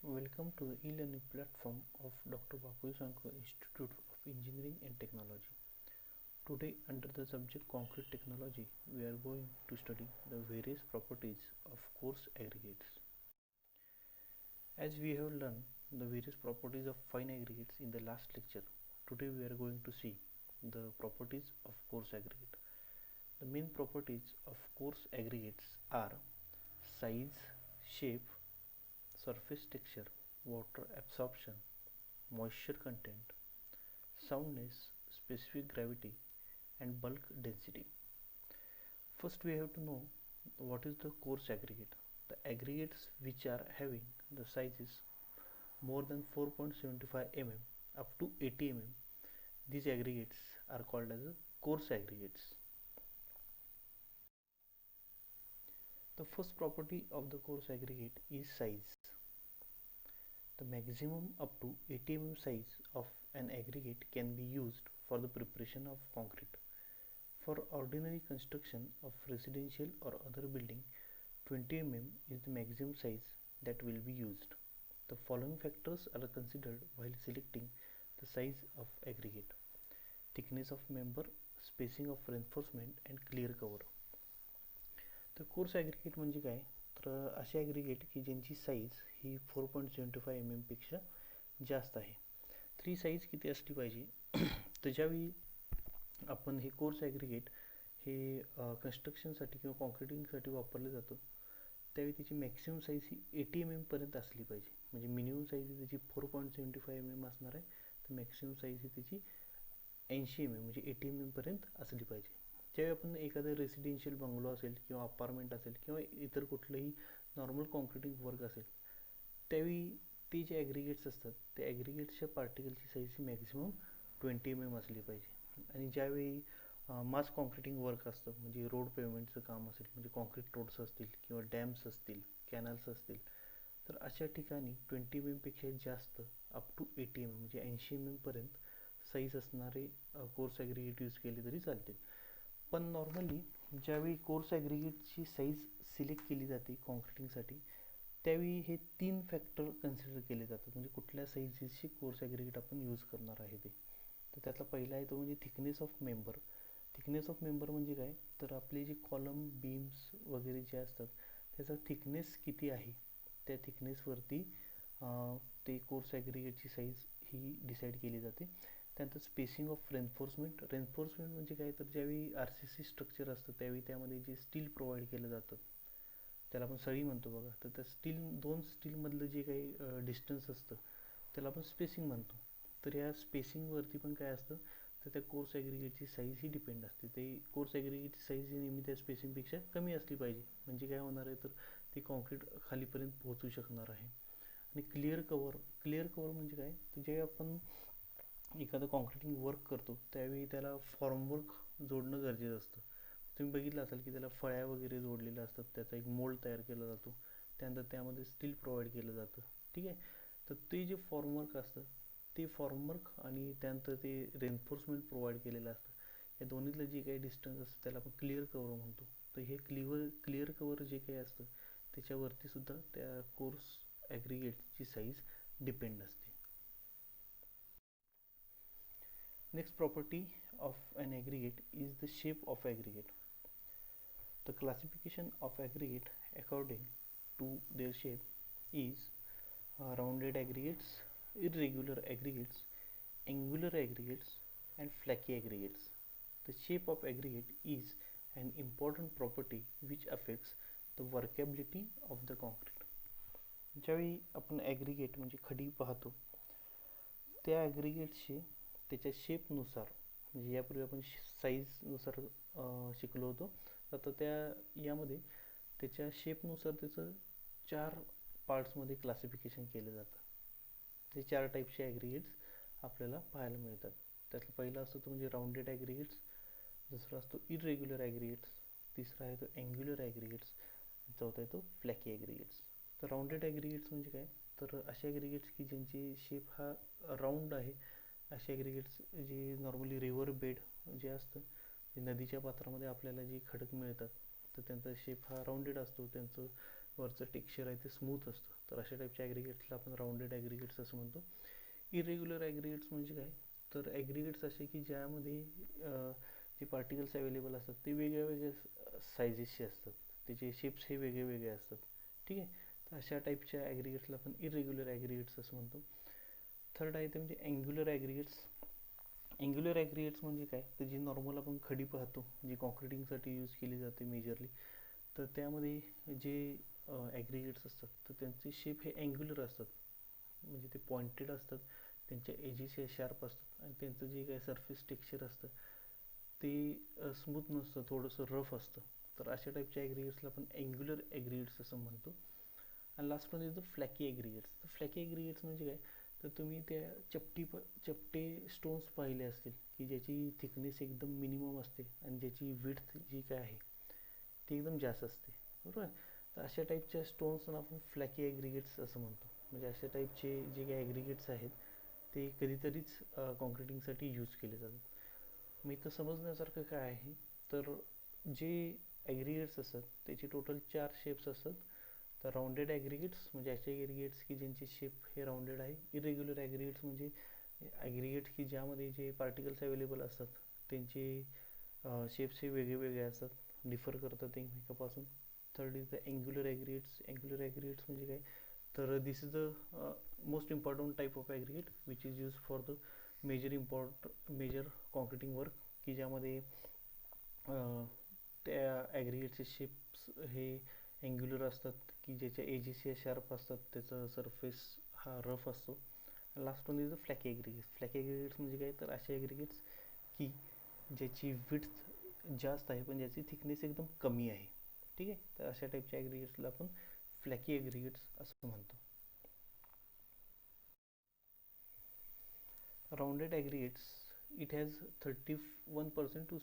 Welcome to the e-learning platform of Dr. Bapu Sanko Institute of Engineering and Technology. Today, under the subject Concrete Technology, we are going to study the various properties of coarse aggregates. As we have learned the various properties of fine aggregates in the last lecture, today we are going to see the properties of coarse aggregate. The main properties of coarse aggregates are size, shape, surface texture, water absorption, moisture content, soundness, specific gravity, and bulk density. First, we have to know what is the coarse aggregate. The aggregates which are having the sizes more than 4.75 mm up to 80 mm, these aggregates are called as coarse aggregates. The first property of the coarse aggregate is size. The maximum up to 80 mm size of an aggregate can be used for the preparation of concrete. For ordinary construction of residential or other building, 20 mm is the maximum size that will be used. The following factors are considered while selecting the size of aggregate: thickness of member, spacing of reinforcement, and clear cover. तर course aggregate म्हणजे काय, तर असे aggregate की ज्यांची size ही 4.75 mm पेक्षा जास्त आहे. तर ही साईज किती असली पाहिजे, तर ज्यावेळी आपण हे कोर्स ॲग्रिगेट हे कन्स्ट्रक्शनसाठी किंवा कॉन्क्रिटिंगसाठी वापरलं जातं, त्यावेळी त्याची मॅक्सिमम साईज ही 80 mm पर्यंत असली पाहिजे. म्हणजे मिनिमम साईज ही त्याची 4.75 mm असणार आहे, तर मॅक्सिमम साईज ही त्याची 80 mm म्हणजे 80 mm पर्यंत असली पाहिजे. ज्यावेळी आपण एखादं रेसिडेन्शियल बंगलो असेल किंवा अपार्टमेंट असेल किंवा इतर कुठलंही नॉर्मल कॉन्क्रिटिंग वर्क असेल, त्यावेळी ते जे ॲग्रिगेट्स असतात त्या ॲग्रिगेट्सच्या पार्टिकलची साईज ही मॅक्झिमम 20 mm असली पाहिजे. आणि ज्यावेळी मास कॉन्क्रिटिंग वर्क असतं, म्हणजे रोड पेमेंटचं काम असेल, म्हणजे कॉन्क्रीट रोड्स असतील किंवा डॅम्स असतील, कॅनल्स असतील, तर अशा ठिकाणी 20 mm पेक्षा जास्त अप टू 80 mm म्हणजे 80 mm पर्यंत साईज असणारे कोर्स ॲग्रिगेट यूज केले तरी चालतील. पण नॉर्मली ज्यावेळी कोर्स ॲग्रिगेटची साईज सिलेक्ट केली जाते कॉन्क्रिटिंगसाठी, त्यावेळी हे 3 फॅक्टर कन्सिडर केले जातात, म्हणजे कुठल्या साईजेसचे कोर्स ॲग्रिगेट आपण यूज करणार आहे ते. तर त्यातला पहिला आहे तो म्हणजे thickness of member. Thickness of member म्हणजे काय, तर आपले जे कॉलम, बीम्स वगैरे जे असतात त्याचा थिकनेस किती आहे, त्या थिकनेसवरती ते कोर्स ॲग्रिगेटची साईज ही डिसाईड केली जाते. त्यानंतर स्पेसिंग ऑफ रेन्फोर्समेंट. रेन्फोर्समेंट म्हणजे काय, तर ज्यावेळी RCC स्ट्रक्चर असतं त्यावेळी त्यामध्ये जे स्टील प्रोव्हाइड केलं जातं त्याला आपण सळी म्हणतो बघा, तर त्या दोन स्टीलमधलं जे काही डिस्टन्स असतं त्याला आपण स्पेसिंग म्हणतो. तर या स्पेसिंगवरती पण काय असतं, तर त्या कोर्स ॲग्रिगेटची साईज ही डिपेंड असते. ते कोर्स ॲग्रिगेटची साईज ही नेहमी त्या स्पेसिंगपेक्षा कमी असली पाहिजे, म्हणजे काय होणार आहे, तर ते कॉन्क्रीट खालीपर्यंत पोहोचू शकणार आहे. आणि क्लिअर कवर. क्लिअर कवर म्हणजे काय, तर जे आपण एखादं कॉन्क्रिटिंग वर्क करतो त्यावेळी त्याला फॉर्मवर्क जोडणं गरजेचं असतं. तुम्ही बघितलं असाल की त्याला फळ्या वगैरे जोडलेल्या असतात, त्याचा एक मोल्ड तयार केला जातो, त्यानंतर त्यामध्ये स्टील प्रोव्हाइड केलं जातं. ठीक आहे, तर ते जे फॉर्मवर्क असतं ते फॉर्मवर्क आणि त्यानंतर ते रेन्फोर्समेंट प्रोव्हाइड केलेलं असतं, या दोन्हीतलं जे काही डिस्टन्स असतं त्याला आपण क्लिअर कवर म्हणतो. तर हे क्लिअर कवर जे काही असतं त्याच्यावरती सुद्धा त्या कोर्स ॲग्रिगेटची साईज डिपेंड असते. Next property of an aggregate is the shape of aggregate. The classification of aggregate according to their shape is rounded aggregates, irregular aggregates, angular aggregates, and flaky aggregates. The shape of aggregate is an important property which affects the workability of the concrete. ज्यावेळी आपण aggregate म्हणजे खडी पाहतो, त्या ॲग्रिगेटशी त्याच्या शेपनुसार, म्हणजे यापूर्वी आपण साईजनुसार शिकलो होतो, आता यामध्ये त्याच्या शेपनुसार त्याचं 4 पार्ट्समध्ये क्लासिफिकेशन केलं जातं. ते 4 टाईपचे ॲग्रिगेट्स आपल्याला पाहायला मिळतात. त्यातला पहिला असतो तो म्हणजे राऊंडेड ॲग्रिगेट्स, दुसरा असतो इरेग्युलर ॲग्रिगेट्स, तिसरा आहे तो अँग्युलर ॲग्रिगेट्स, चौथा आहे तो फ्लॅकी ॲग्रिगेट्स. तर राऊंडेड ॲग्रिगेट्स म्हणजे काय, तर असे ॲग्रिगेट्स की ज्यांची शेप हा राऊंड आहे, असे ॲग्रिगेट्स जे नॉर्मली रिव्हर बेड जे असतं, जे नदीच्या पात्रामध्ये आपल्याला जे खडक मिळतात, तर त्यांचा शेप हा राऊंडेड असतो, त्यांचं वरचं टेक्स्चर आहे ते स्मूथ असतं, तर अशा टाईपच्या ॲग्रिगेट्सला आपण राऊंडेड ॲग्रिगेट्स असं म्हणतो. इरेग्युलर ॲग्रिगेट्स म्हणजे काय, तर ॲग्रिगेट्स असे की ज्यामध्ये जे पार्टिकल्स अवेलेबल असतात ते वेगळ्या वेगळ्या सायझेसचे असतात, त्याचे शेप्स हे वेगळे वेगळे असतात. ठीक आहे, तर अशा टाईपच्या ॲग्रिगेट्सला आपण इरेग्युलर ॲग्रिगेट्स असं म्हणतो. थर्ड आहे ते म्हणजे अँग्युलर ॲग्रिगेट्स. अँग्युलर ॲग्रिगेट्स म्हणजे काय, तर जी नॉर्मल आपण खडी पाहतो जी कॉन्क्रिटिंगसाठी यूज केली जाते मेजरली, तर त्यामध्ये जे ॲग्रिगेट्स असतात तर त्यांचे शेप हे अँग्युलर असतात, म्हणजे ते पॉइंटेड असतात, त्यांच्या एजेस हे शार्प असतात आणि त्यांचं जे काही सरफेस टेक्स्चर असतं ते स्मूथ नसतं, थोडंसं रफ असतं. तर अशा टाईपच्या ॲग्रिगेट्सला आपण अँग्युलर ॲग्रिगेट्स असं म्हणतो. आणि last one is the flaky ॲग्रिगेट्स. तर फ्लॅकी ॲग्रिगेट्स म्हणजे काय, तर तुम्ही त्या चपटे स्टोन्स पाहिले असतील की ज्याची थिकनेस एकदम मिनिमम असते आणि ज्याची विड्थ जी काय आहे ती एकदम जास्त असते, बरोबर. तर अशा टाईपच्या स्टोन्सना आपण फ्लॅकी ॲग्रिगेट्स असं म्हणतो. म्हणजे अशा टाईपचे जे काही ॲग्रिगेट्स आहेत ते कधीतरीच कॉन्क्रिटिंगसाठी यूज केले जातात. मग इथं समजण्यासारखं काय आहे, तर जे ॲग्रिगेट्स असतात त्याचे टोटल 4 शेप्स असतात. तर राऊंडेड ॲग्रिगेट्स म्हणजे असे ॲग्रिगेट्स की ज्यांचे शेप हे राऊंडेड आहे. इरेग्युलर ॲग्रिगेट्स म्हणजे ॲग्रिगेट्स की ज्यामध्ये जे पार्टिकल्स अवेलेबल असतात त्यांचे शेप्स हे वेगळे वेगळे असतात, डिफर करतात एकमेकापासून. Third is the angular aggregates. Angular aggregates म्हणजे काय, तर this is the most important type of aggregate which is use for the major concreting work, की ज्यामध्ये त्या ॲग्रिगेटचे शेप्स हे अँग्युलर असतात, की ज्याच्या एजेस या शार्प असतात, त्याचा सरफेस हा रफ असतो. Last one is the flaky aggregates. Flaky aggregates म्हणजे काय, तर असे ॲग्रिगेट्स की ज्याची विड्थ जास्त आहे पण ज्याची थिकनेस एकदम कमी आहे. ठीक आहे, तर अशा टाईपच्या ॲग्रिगेट्सला आपण फ्लॅकी ॲग्रिगेट्स असं म्हणतो. Rounded aggregates, it has 31% to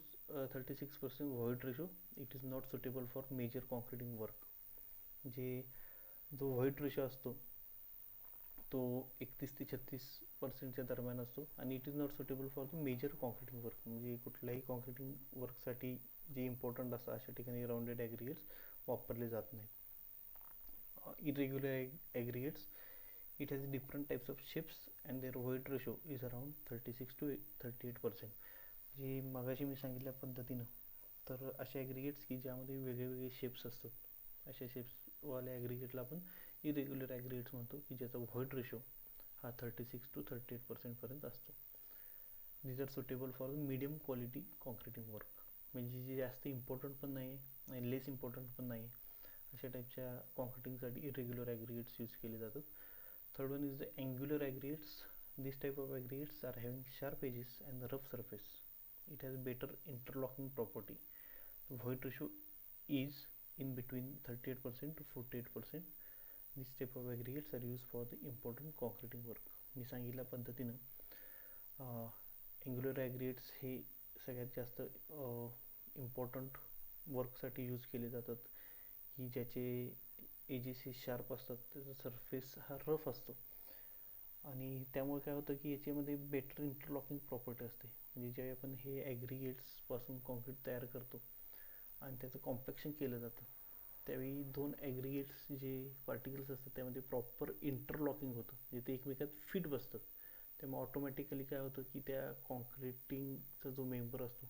36% void ratio. It is not suitable for major concreting work. जे जो व्हॉइड रेशो असतो तो 31 ते 36% दरम्यान असतो आणि it is not suitable for the major concreting work. म्हणजे कुठल्याही कॉन्क्रिटिंग वर्कसाठी जे इम्पॉर्टंट असतं अशा ठिकाणी राऊंडेड ॲग्रिगेट्स वापरले जात नाहीत. Irregular aggregates, it has different types of shapes and their void ratio is around 36 to 38%. जी मगाशी मी सांगितल्या पद्धतीनं, तर असे ॲग्रिगेट्स की ज्यामध्ये वेगळे वेगळे शेप्स असतात, अशा शेप्सवाल्या ॲग्रिगेटला आपण इरेग्युलर ॲग्रिगेट्स म्हणतो, की ज्याचा व्हॉइड रेशो हा 36 to 38% असतो. These are suitable for the medium quality concreting work. म्हणजे जे जास्त इम्पॉर्टंट पण नाही आहे आणि लेस इम्पॉर्टंट पण नाही आहे, अशा टाईपच्या कॉन्क्रिटिंगसाठी इरेग्युलर ॲग्रिगेट्स यूज केले जातात. Third one is the angular aggregates. This type of aggregates are having sharp edges and rough surface. It has better interlocking property. The void ratio is in between 38% to 48%. This type of aggregates are used for the important concreting work. मी सांगितल्या पद्धतीनं angular ॲग्रिगेट्स हे सगळ्यात जास्त important वर्कसाठी use केले जातात, की ज्याचे edges हे शार्प असतात, त्याचा सरफेस हा रफ असतो आणि त्यामुळे काय होतं की याच्यामध्ये बेटर इंटरलॉकिंग प्रॉपर्टी असते. म्हणजे ज्यावेळी आपण हे ॲग्रिगेट्सपासून कॉन्क्रीट तयार करतो आणि त्याचं कॉम्पॅक्शन केलं जातं त्यावेळी दोन ॲग्रिगेट्स जे पार्टिकल्स असतात त्यामध्ये प्रॉपर इंटरलॉकिंग होतं, जे ते एकमेकात फिट बसतात. त्यामुळे ऑटोमॅटिकली काय होतं की त्या कॉन्क्रिटिंगचा जो मेंबर असतो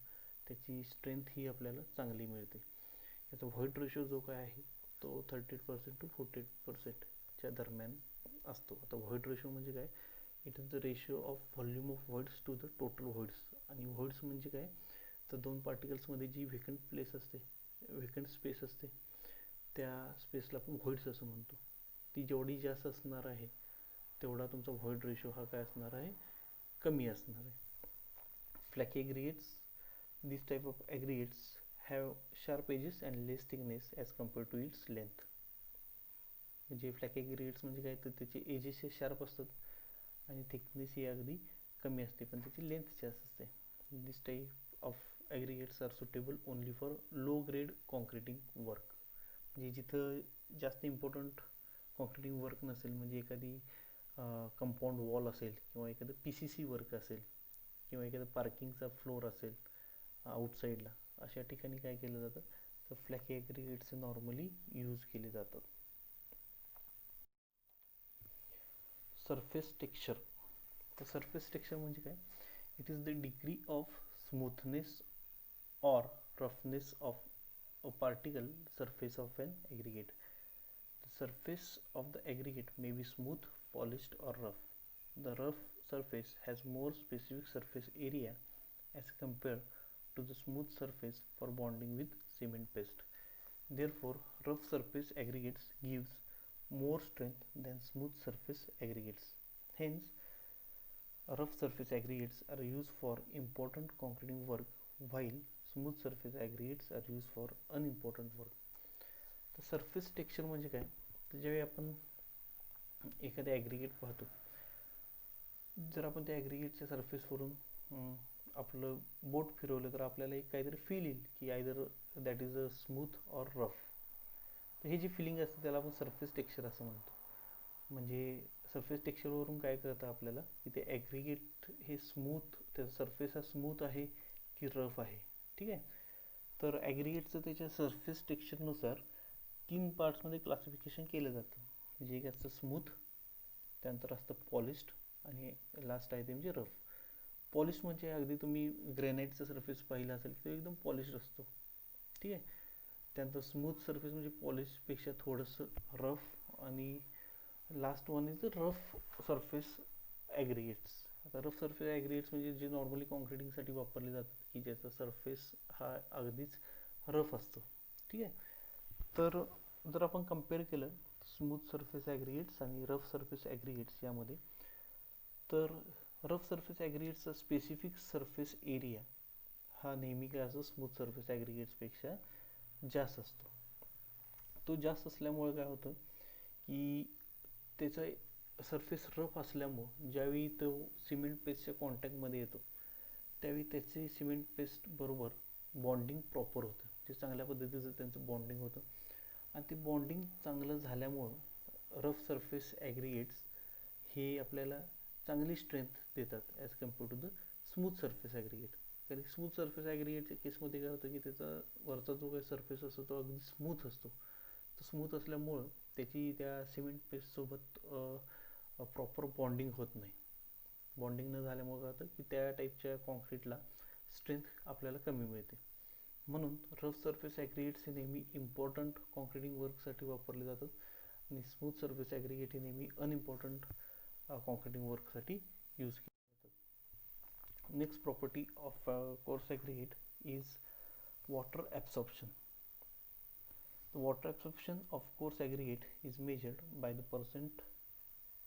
त्याची स्ट्रेंथ ही आपल्याला चांगली मिळते. याचा व्हॉइड रेशो जो काय आहे तो 38% to 48%च्या दरम्यान असतो. आता व्हॉइड रेशो म्हणजे काय, it is the ratio of volume of voids to the total voids. आणि व्हॉइड्स म्हणजे काय, तर दोन पार्टिकल्समध्ये जी व्हेकंट प्लेस असते, व्हेकंट स्पेस असते, त्या स्पेसला आपण व्हॉइड्स असं म्हणतो. ती जेवढी जास्त असणार आहे तेवढा तुमचा व्हॉइड रेशो हा काय असणार आहे, कमी असणार आहे. Flaky aggregates, this type of aggregates have sharp edges and less thickness as compared to its length. म्हणजे फ्लॅकी ॲग्रिगेट्स म्हणजे काय, तर त्याचे एजेस हे शार्प असतात आणि थिकनेस ही अगदी कमी असते पण त्याची लेंथ जास्त असते. This type of aggregates are suitable only for low grade concreting work. म्हणजे जिथं जास्त इम्पॉर्टंट कॉन्क्रिटिंग वर्क नसेल, म्हणजे एखादी कंपाऊंड वॉल असेल किंवा एखादं PCC वर्क असेल किंवा एखादा पार्किंगचा फ्लोअर असेल आउटसाईडला, अशा ठिकाणी काय केलं जातं, तर फ्लॅकी ॲग्रिगेट्स नॉर्मली यूज केले जातात. Surface texture. तर सरफेस टेक्स्चर म्हणजे काय? It is the degree of smoothness or roughness of a particle surface of an aggregate. The surface of the aggregate may be smooth, polished or rough. The rough surface has more specific surface area as compared to the smooth surface for bonding with cement paste. Therefore, rough surface aggregates gives more strength than smooth surface aggregates. Hence, rough surface aggregates are used for important concreting work while smooth surface aggregates are used for unimportant work. तर surface texture म्हणजे काय? तर ज्यावेळी आपण एखादे aggregate पाहतो, जर आपण त्या ॲग्रिगेटच्या सरफेसवरून आपलं बोट फिरवलं तर आपल्याला एक काहीतरी फील येईल की either that is a smooth or rough. तर हे जी फिलिंग असते त्याला आपण सरफेस टेक्स्चर असं म्हणतो. म्हणजे सरफेस टेक्स्चरवरून काय कळतं आपल्याला की ते ॲग्रिगेट हे स्मूथ, त्याचा सरफेस हा स्मूथ आहे की रफ आहे. ठीक आहे. तर ॲग्रिगेटचं त्याच्या सरफेस टेक्स्चरनुसार 3 पार्ट्समध्ये क्लासिफिकेशन केलं जातं. म्हणजे एक असतं स्मूथ, त्यानंतर असतं पॉलिश्ड आणि लास्ट आहे ते म्हणजे रफ. पॉलिश म्हणजे अगदी तुम्ही ग्रेनाईटचा सरफेस पाहिला असेल तो एकदम पॉलिश्ड असतो. ठीक आहे. त्यानंतर स्मूथ सरफेस म्हणजे पॉलिशपेक्षा थोडंसं रफ आणि last one is the rough surface aggregates. आता रफ सरफेस ॲग्रिगेट्स म्हणजे जे नॉर्मली कॉन्क्रिटिंगसाठी वापरले जातात की ज्याचा सरफेस हा अगदीच रफ असतो. ठीक आहे. तर जर आपण कम्पेअर केलं स्मूथ सरफेस ॲग्रिगेट्स आणि रफ सरफेस ॲग्रिगेट्स यामध्ये, तर रफ सरफेस ॲग्रिगेट्सचा स्पेसिफिक सरफेस एरिया हा नेहमी काय असतो स्मूथ सरफेस ॲग्रिगेट्सपेक्षा जास्त असतो. तो जास्त असल्यामुळे काय होतं की त्याचा सरफेस रफ असल्यामुळं ज्यावेळी तो सिमेंट पेस्टच्या कॉन्टॅक्टमध्ये येतो त्यावेळी त्याचे सिमेंट पेस्ट बरोबर बॉन्डिंग प्रॉपर होतं, जे चांगल्या पद्धतीचं त्यांचं बॉन्डिंग होतं. आणि ते बॉन्डिंग चांगलं झाल्यामुळं रफ सरफेस ॲग्रिगेट्स हे आपल्याला चांगली स्ट्रेंथ देतात as compare to the smooth surface aggregate. कारण स्मूथ सरफेस ॲग्रिगेटच्या केसमध्ये काय होतं की त्याचा वरचा जो काही सरफेस असतो तो अगदी स्मूथ असतो. तो स्मूथ असल्यामुळं त्याची त्या सिमेंट पेस्टसोबत प्रॉपर बॉन्डिंग होत नाही. बॉन्डिंग न झाल्यामुळे काय होतं की त्या टाईपच्या कॉन्क्रीटला स्ट्रेंथ आपल्याला कमी मिळते. म्हणून रफ सरफेस ॲग्रिगेट्स हे नेहमी इम्पॉर्टंट कॉन्क्रिटिंग वर्कसाठी वापरले जातात आणि स्मूथ सरफेस ॲग्रिगेट हे नेहमी अनइम्पॉर्टंट कॉन्क्रिटिंग वर्कसाठी यूज केले जातात. Next property of coarse aggregate is water absorption. The water absorption of coarse aggregate is measured by the percent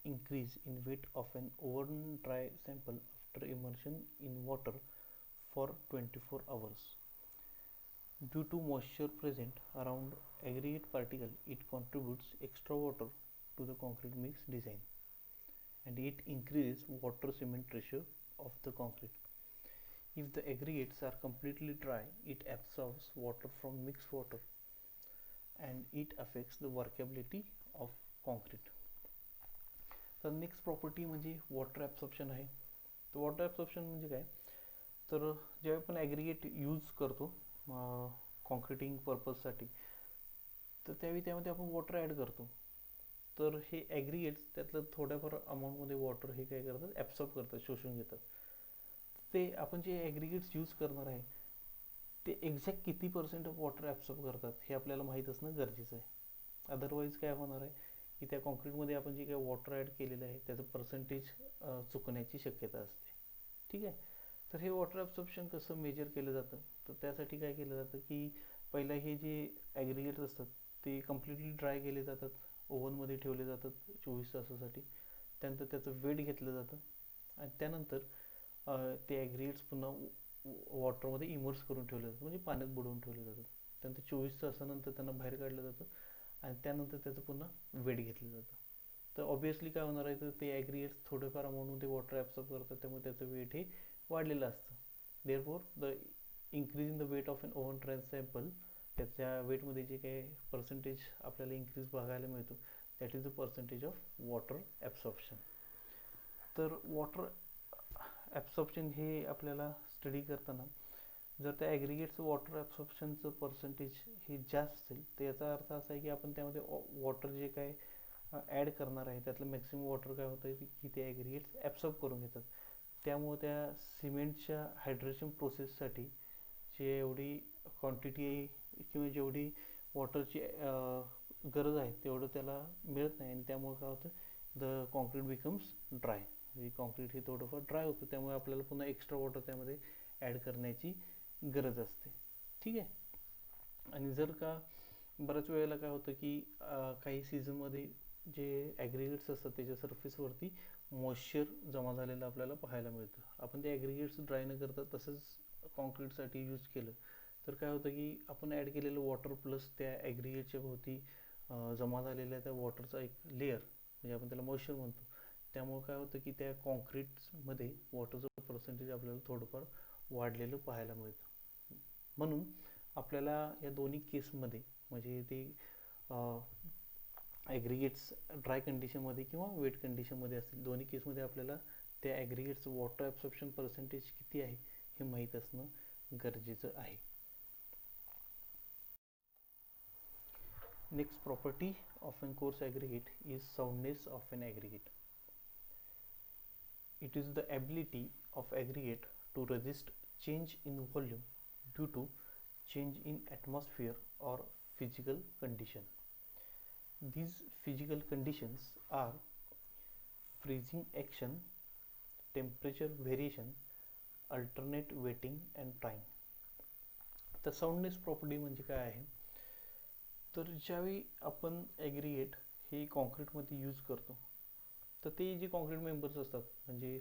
increase in weight of an oven dry sample after immersion in water for 24 hours. Due to moisture present around aggregate particle, it contributes extra water to the concrete mix design and it increases water cement ratio of the concrete. If the aggregates are completely dry, it absorbs water from mixed water and it affects the workability of concrete. तर next property म्हणजे water absorption आहे. तर water absorption म्हणजे काय? तर जेव्हा आपण aggregate use करतो कॉन्क्रिटिंग पर्पजसाठी, तर त्यावेळी त्यामध्ये आपण वॉटर ॲड करतो. तर हे ॲग्रिगेट्स त्यातलं थोड्याफार अमाऊंटमध्ये वॉटर हे काय करतात ॲब्सॉर्ब करतात, शोषून घेतात. ते आपण जे ॲग्रिगेट्स यूज करणार आहे ते एक्झॅक्ट किती पर्सेंट ऑफ वॉटर ॲब्सॉर्ब करतात हे आपल्याला माहीत असणं गरजेचं आहे. अदरवाईज काय होणार आहे की त्या कॉन्क्रीटमध्ये आपण जे काही वॉटर ॲड केलेलं आहे त्याचं पर्सेंटेज चुकण्याची शक्यता असते. ठीक आहे. तर हे वॉटर ॲब्सॉर्प्शन कसं मेजर केलं जातं? तर त्यासाठी काय केलं जातं की पहिला हे जे ॲग्रिगेट्स असतात ते कम्प्लिटली ड्राय केले जातात, ओव्हनमध्ये ठेवले जातात 24 तासासाठी. त्यानंतर त्याचं वेट घेतलं जातं आणि त्यानंतर ते ॲग्रिगेट्स पुन्हा वॉटरमध्ये इमर्स करून ठेवले जातात, म्हणजे पाण्यात बुडवून ठेवले जातात. त्यानंतर 24 तासानंतर त्यांना बाहेर काढलं जातं आणि त्यानंतर त्याचं पुन्हा वेट घेतलं जातं. तर ऑब्वियसली काय होणार आहे तर ते ॲग्रिगेट्स थोडेफार अमाऊंटमध्ये वॉटर ॲब्सॉर्ब करतात, त्यामुळे त्याचं वेट हे वाढलेलं असतं. Therefore the increase in the weight of an oven dry sample, त्याच्या वेटमध्ये जे काही पर्सेंटेज आपल्याला इन्क्रीज बघायला मिळतो that is the percentage of water absorption. तर वॉटर ॲब्सॉर्प्शन हे आपल्याला स्टडी करताना जर त्या ॲग्रिगेटचं वॉटर ॲब्सॉर्प्शनचं पर्सेंटेज हे जास्त असेल तर याचा अर्थ असा आहे की आपण त्यामध्ये वॉटर जे काय ॲड करणार आहे त्यातलं मॅक्सिमम वॉटर काय होतं की ते ॲग्रिगेट्स ॲब्सॉर्ब करून घेतात. त्यामुळे त्या सिमेंटच्या हायड्रेशन प्रोसेससाठी जे एवढी क्वांटिटी आहे किंवा जेवढी वॉटरची गरज आहे तेवढं त्याला मिळत नाही, आणि त्यामुळे काय होतं, द कॉन्क्रीट बिकम्स ड्राय. म्हणजे कॉन्क्रीट हे थोडंफार ड्राय होतं, त्यामुळे आपल्याला पुन्हा एक्स्ट्रा वॉटर त्यामध्ये ॲड करण्याची गरज असते. ठीक आहे. आणि जर का बऱ्याच वेळेला काय होतं की काही सीझनमध्ये जे ॲग्रिगेट्स असतात त्याच्या सरफेसवरती मॉइश्चर जमा झालेलं आपल्याला पाहायला मिळतं. आपण ते ॲग्रिगेट्स ड्राय न करता तसंच कॉन्क्रीटसाठी यूज केलं तर काय होतं की आपण ॲड केलेलं वॉटर प्लस त्या ॲग्रिगेटच्या भोवती जमा झालेल्या त्या वॉटरचा एक लेअर, म्हणजे आपण त्याला मॉइश्चर म्हणतो, त्यामुळे काय होतं की त्या कॉन्क्रीटमध्ये वॉटरचं पर्सेंटेज आपल्याला थोडंफार वाढलेलं पाहायला मिळतं. म्हणून आपल्याला या दोन्ही केसमध्ये, म्हणजे ते ॲग्रिगेट्स ड्राय कंडिशनमध्ये किंवा वेट कंडिशनमध्ये असतील, दोन्ही केसमध्ये आपल्याला त्या ॲग्रिगेट्सचं वॉटर ॲब्सॉर्प्शन पर्सेंटेज किती आहे हे माहीत असणं गरजेचं आहे. Next property of an coarse aggregate is soundness of an aggregate. It is the ability of aggregate to resist change in volume due to change in atmosphere or physical condition. These physical conditions are freezing action, temperature variation, alternate wetting and drying. तर साऊंडनेस property म्हणजे काय आहे, तर ज्यावेळी आपण aggregate हे कॉन्क्रीटमध्ये use करतो तर ते जे कॉन्क्रीट मेंबर्स असतात, म्हणजे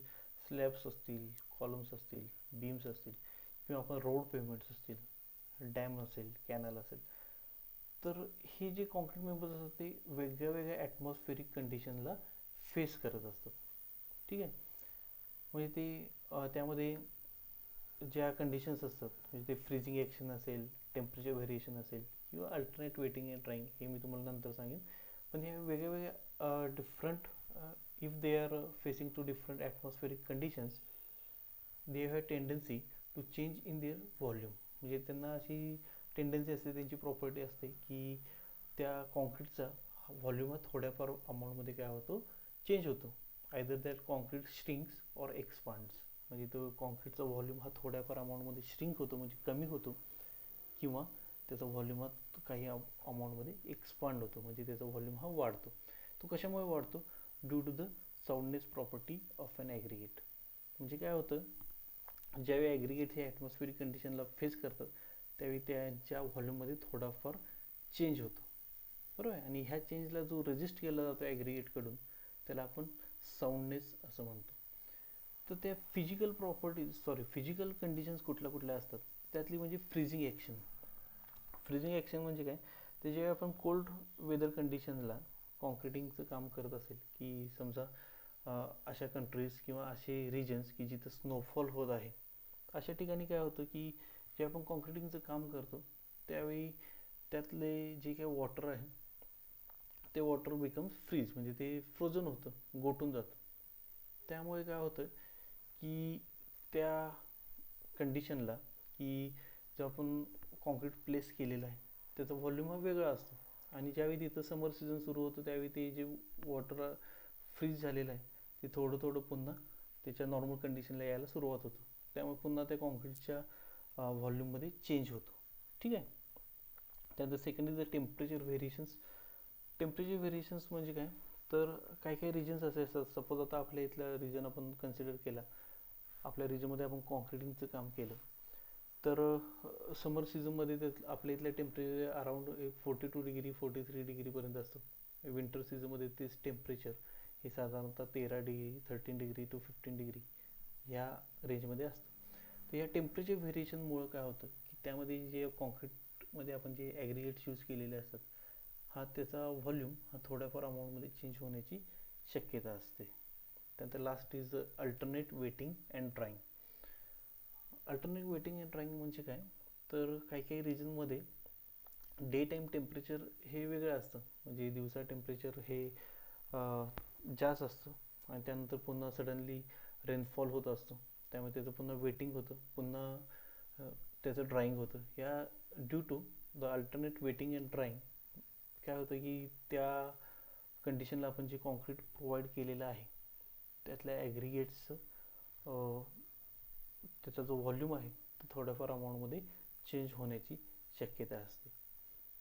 स्लॅब्स असतील, कॉलम्स असतील, बीम्स असतील, किंवा आपण रोड पेमेंट्स असतील, डॅम असेल, कॅनल असेल, तर हे जे कॉन्क्रीट मेंबर्स असतात ते वेगळ्या वेगळ्या ॲटमॉस्फेरिक कंडिशनला फेस करत असतात. ठीक आहे. म्हणजे ते त्यामध्ये ज्या कंडिशन्स असतात, म्हणजे ते फ्रीजिंग ॲक्शन असेल, टेम्परेचर व्हेरिएशन असेल, किंवा अल्टरनेट वेटिंग अँड ड्राईंग, हे मी तुम्हाला नंतर सांगेन. पण हे वेगळ्या वेगळ्या different if they are facing to different atmospheric conditions, they have a tendency to change in their volume. म्हणजे त्यांना अशी टेंडन्सी असते, त्यांची प्रॉपर्टी असते की त्या कॉन्क्रीटचा व्हॉल्यूम हा थोड्याफार अमाऊंटमध्ये काय होतो, चेंज होतो. Either that concrete shrinks or expands. म्हणजे तो कॉन्क्रीटचा व्हॉल्यूम हा थोड्याफार अमाऊंटमध्ये श्रिंक होतो, म्हणजे कमी होतो, किंवा त्याचा व्हॉल्यूम हा काही अमाऊंटमध्ये एक्सपांड होतो, म्हणजे त्याचा व्हॉल्यूम हा वाढतो. तो कशामुळे वाढतो? Due to the soundness property of an aggregate. म्हणजे काय होतं, ज्यावेळी ॲग्रिगेट हे ॲटमॉस्फेरिक कंडिशनला फेस करतात त्यावेळी त्यांच्या व्हॉल्यूममध्ये थोडाफार चेंज होतो, बरोबर आहे. आणि ह्या चेंजला जो रेजिस्ट केला जातो ॲग्रिगेटकडून त्याला आपण साऊंडनेस असं म्हणतो. तर त्या फिजिकल कंडिशन्स कुठल्या कुठल्या असतात, त्यातली म्हणजे फ्रीजिंग ॲक्शन. फ्रीजिंग ॲक्शन म्हणजे काय, ते जेव्हा आपण कोल्ड वेदर कंडिशनला कॉन्क्रिटिंगचं काम करत असेल, की समजा अशा कंट्रीज किंवा असे रिजन्स की जिथं स्नोफॉल होत आहे, अशा ठिकाणी काय होतं की जे आपण कॉन्क्रिटिंगचं काम करतो त्यावेळी त्यातले जे काही वॉटर आहे ते वॉटर बिकम्स फ्रीज, म्हणजे ते फ्रोझन होतं, गोठून जातं. त्यामुळे काय होतं की त्या कंडिशनला, की जो आपण कॉन्क्रीट प्लेस केलेला आहे त्याचा व्हॉल्यूम हा वेगळा असतो, आणि ज्यावेळी तिथं समर सीझन सुरू होतं त्यावेळी ते जे वॉटर फ्रीज झालेलं आहे ते थोडं थोडं पुन्हा त्याच्या नॉर्मल कंडिशनला यायला सुरुवात होतं. त्यामुळे पुन्हा त्या कॉन्क्रीटच्या व्हॉल्यूममध्ये चेंज होतो. ठीक आहे. त्यानंतर second is the temperature variations. Temperature variations म्हणजे काय, तर काही काही रिजन्स असे असतात, सपोज आता आपल्या इथला रिजन आपण कन्सिडर केला, आपल्या रिजनमध्ये आपण कॉन्क्रिटिंगचं काम केलं, तर समर सीझनमध्ये ते आपल्या इथलं टेम्परेचर अराउंड 42 डिग्री 43 डिग्रीपर्यंत असतं. विंटर सीझनमध्ये तेच टेम्परेचर हे साधारणतः 13 डिग्री 13 डिग्री टू 15 डिग्री ह्या रेंजमध्ये असतं. तर या टेम्परेचर व्हेरिएशनमुळं काय होतं की त्यामध्ये जे कॉन्क्रीटमध्ये आपण जे ॲग्रिगेट्स यूज केलेले असतात हा त्याचा व्हॉल्यूम हा थोड्याफार अमाऊंटमध्ये चेंज होण्याची शक्यता असते. त्यानंतर last is alternate wetting and drawing. Alternate wetting and drawing म्हणजे काय, तर काही काही रिजनमध्ये डे टाईम टेम्परेचर हे वेगळं असतं, म्हणजे दिवसा टेम्परेचर हे जास्त असतं, आणि त्यानंतर पुन्हा सडनली रेनफॉल होत असतो, त्यामुळे त्याचं पुन्हा वेटिंग होतं, पुन्हा त्याचं ड्राईंग होतं. या due to the alternate wetting and drying काय होतं की त्या कंडिशनला आपण जे कॉन्क्रीट प्रोव्हाइड केलेलं आहे त्यातल्या ॲग्रिगेट्सचं त्याचा जो व्हॉल्यूम आहे तो थोड्याफार अमाऊंटमध्ये चेंज होण्याची शक्यता असते.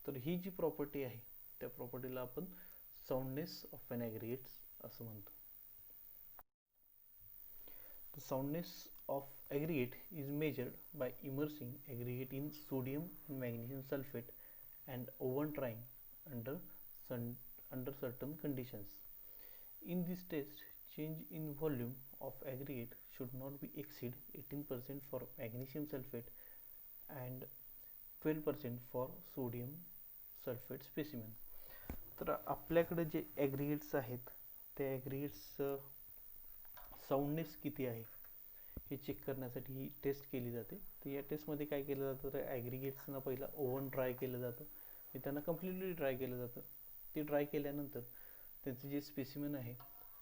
तर ही जी प्रॉपर्टी आहे त्या प्रॉपर्टीला आपण साऊंडनेस ऑफ एन ॲग्रिगेट्स असं म्हणतो. The soundness of aggregate is measured by immersing aggregate in sodium and magnesium sulfate and oven drying under certain conditions. In this test, change in volume of aggregate should not be exceed 18% for magnesium sulfate and 12% for sodium sulfate specimen. तर आपल्याकडे जे ॲग्रिगेट्स आहेत त्या ॲग्रिगेट्स साऊंडनेस किती आहे हे check करण्यासाठी ही taste केली जाते. तर या टेस्टमध्ये काय केलं जातं तर ॲग्रिगेट्सना पहिला ओव्हन ड्राय केलं जातं, मी त्यांना कम्प्लिटली ड्राय केलं जातं. ते ड्राय केल्यानंतर त्यांचं जे स्पेसिमेन आहे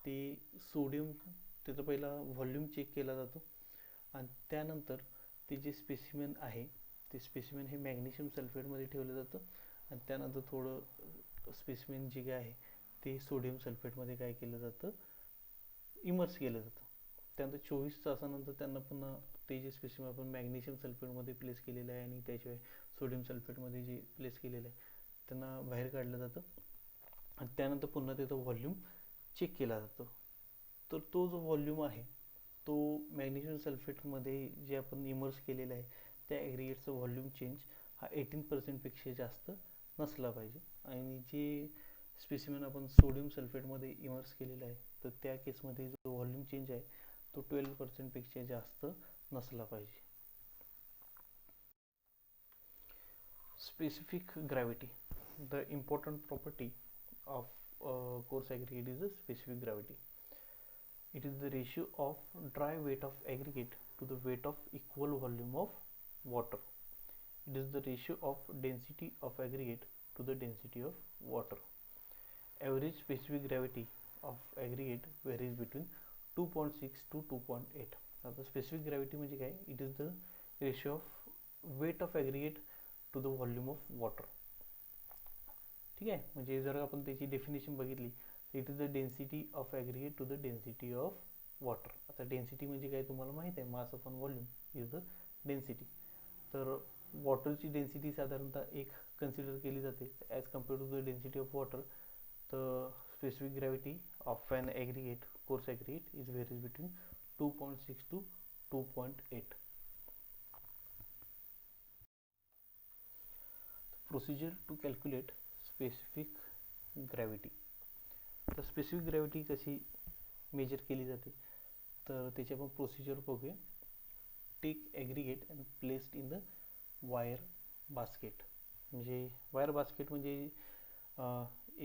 ते सोडियम त्याचा पहिला व्हॉल्यूम चेक केला जातो आणि त्यानंतर ते जे स्पेसिमेन आहे ते स्पेसिमेन हे मॅग्नेशियम सल्फेटमध्ये ठेवलं जातं आणि त्यानंतर थोडं स्पेसिमेन जे काय आहे ते सोडियम सल्फेटमध्ये काय केलं जातं इमर्स केलं जातं. त्यानंतर 24 तासानंतर त्यांना पुन्हा ते जे स्पेसिमेन आपण मॅग्नेशियम सल्फेटमध्ये प्लेस केलेलं आहे आणि त्याशिवाय सोडियम सल्फेटमध्ये जे प्लेस केलेलं आहे त्यांना बाहेर काढलं जातं आणि त्यानंतर पुन्हा त्याचा व्हॉल्यूम चेक केला जातो. तर तो जो व्हॉल्यूम आहे तो मॅग्नेशियम सल्फेटमध्ये जे आपण इमर्स केलेलं आहे त्या ॲग्रिगेटचं व्हॉल्यूम चेंज हा 18% जास्त नसला पाहिजे आणि जे स्पेसिमेन आपण सोडियम सल्फेटमध्ये इमर्स केलेलं आहे तर त्या केसमध्ये जो व्हॉल्यूम चेंज आहे तो 12% जास्त नसला पाहिजे. Specific gravity. The important property of coarse aggregate is the specific gravity. It is the ratio of dry weight of aggregate to the weight of equal volume of water. It is the ratio of density of aggregate to the density of water. Average specific gravity of aggregate varies between 2.6 to 2.8. आता specific gravity म्हणजे काय? It is the ratio of weight of aggregate to the volume of water. ठीक आहे, म्हणजे जर आपण त्याची definition बघितली it is the density of aggregate to the density of water. आता डेन्सिटी म्हणजे काय तुम्हाला माहिती आहे, mass upon volume is the density. तर वॉटरची डेन्सिटी साधारणतः 1 कन्सिडर केली जाते as compare to the density of water. तर specific gravity of an aggregate coarse aggregate is varies between 2.6 to 2.8. Procedure to calculate specific gravity. तर specific gravity कशी measure केली जाते तर त्याची आपण प्रोसिजर बघूया. Take aggregate and placed in the wire basket. म्हणजे वायर बास्केट म्हणजे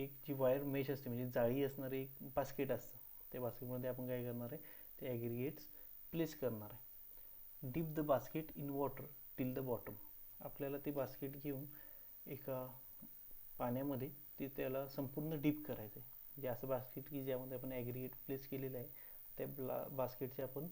एक जी वायर मेश असते म्हणजे जाळी असणारे एक बास्केट असतं. त्या बास्केटमध्ये आपण काय करणार आहे ते ॲग्रिगेट्स प्लेस करणार आहे. Deep the basket in water till the bottom. आपल्याला ते बास्केट घेऊन एका पाण्यामध्ये ते त्याला संपूर्ण डीप करायचं आहे. म्हणजे असं बास्केट की ज्यामध्ये आपण ॲग्रिगेट प्लेस केलेलं आहे त्या बास्केटचे आपण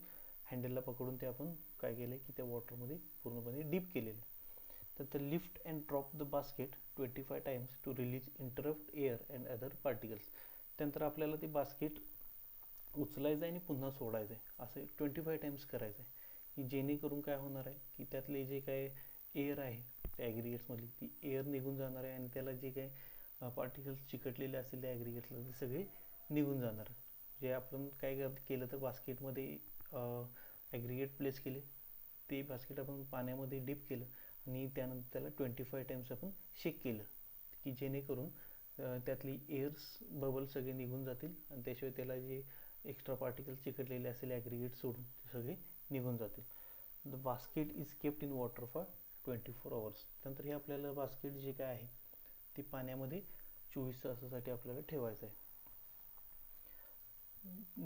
हँडलला पकडून ते आपण काय केलं आहे की त्या वॉटरमध्ये पूर्णपणे डीप केलेलं आहे. तर lift and drop the basket 25 times to release interrupt air and other particles. त्यानंतर आपल्याला ते बास्केट उचलायचं आहे आणि पुन्हा सोडायचं आहे असे 25 टाइम्स करायचं आहे की जेणेकरून काय होणार आहे की त्यातले जे काय एअर आहे त्या ॲग्रिगेट्समधली ती एअर निघून जाणार आहे आणि त्याला जे काही पार्टिकल्स चिकटलेले असतील त्या ॲग्रिगेट्सला ते सगळे निघून जाणार आहे. जे आपण काय केलं तर बास्केटमध्ये ॲग्रिगेट प्लेस केले, ते बास्केट आपण पाण्यामध्ये डीप केलं आणि त्यानंतर त्याला 25 टाइम्स आपण शेक केलं की जेणेकरून त्यातली एअर्स बबल सगळे निघून जातील आणि त्याशिवाय त्याला जे एक्स्ट्रा पार्टिकल्स चिकटलेले असतील ॲग्रिगेट सोडून ते सगळे निघून जातील. The basket is kept in water for 24 hours. त्यानंतर हे आपल्याला बास्केट जे काय आहे ते पाण्यामध्ये 24 तासासाठी आपल्याला ठेवायचं आहे.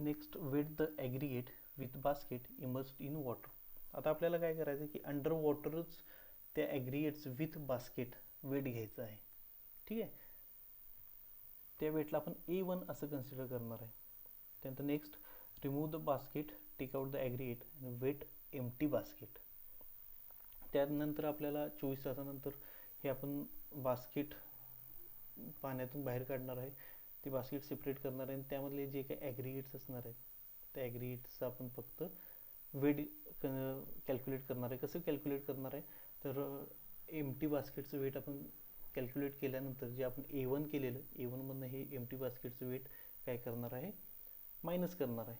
Next weight the aggregate with basket immersed in water. आता आपल्याला काय करायचं आहे की अंडर वॉटरच त्या ॲग्रिगेट्स विथ बास्केट वेट घ्यायचं आहे. ठीक आहे, त्या वेटला आपण A1 असं कन्सिडर करणार आहे. त्यानंतर next remove the basket, take out the aggregate आणि वेट एम्प्टी बास्केट. त्यानंतर आपल्याला 24 तासानंतर हे आपण बास्केट पाण्यातून बाहेर काढणार आहे ते बास्केट सेपरेट करणार आहे आणि त्यामधले जे काही ॲग्रिगेट्स असणार आहेत त्या ॲग्रिगेट्सचा आपण फक्त वेट कॅल्क्युलेट करणार आहे. कसं कॅल्क्युलेट करणार आहे तर एम्प्टी बास्केटचं वेट आपण कॅल्क्युलेट केल्यानंतर जे आपण A1 केलेलं A1मधनं हे एम्प्टी बास्केटचं वेट काय करणार आहे मायनस करणार आहे.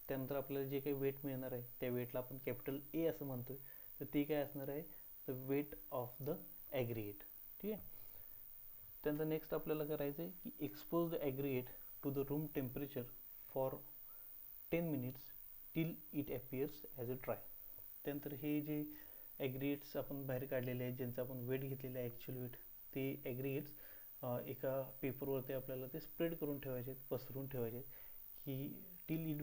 त्यानंतर आपल्याला जे काही वेट मिळणार आहे त्या वेटला आपण कॅपिटल A असं म्हणतोय. तर ते काय असणार आहे the weight of the aggregate. ठीक आहे. त्यानंतर नेक्स्ट आपल्याला करायचं आहे की expose the aggregate to the room temperature for 10 minutes till it appears as a dry. त्यानंतर हे जे ॲग्रिगेट्स आपण बाहेर काढलेले आहेत ज्यांचं आपण वेट घेतलेलं आहे ॲक्च्युअल वेट ते ॲग्रिगेट्स एका पेपरवरती आपल्याला ते स्प्रेड करून ठेवायचे आहेत पसरून ठेवायचे आहेत की टिल इट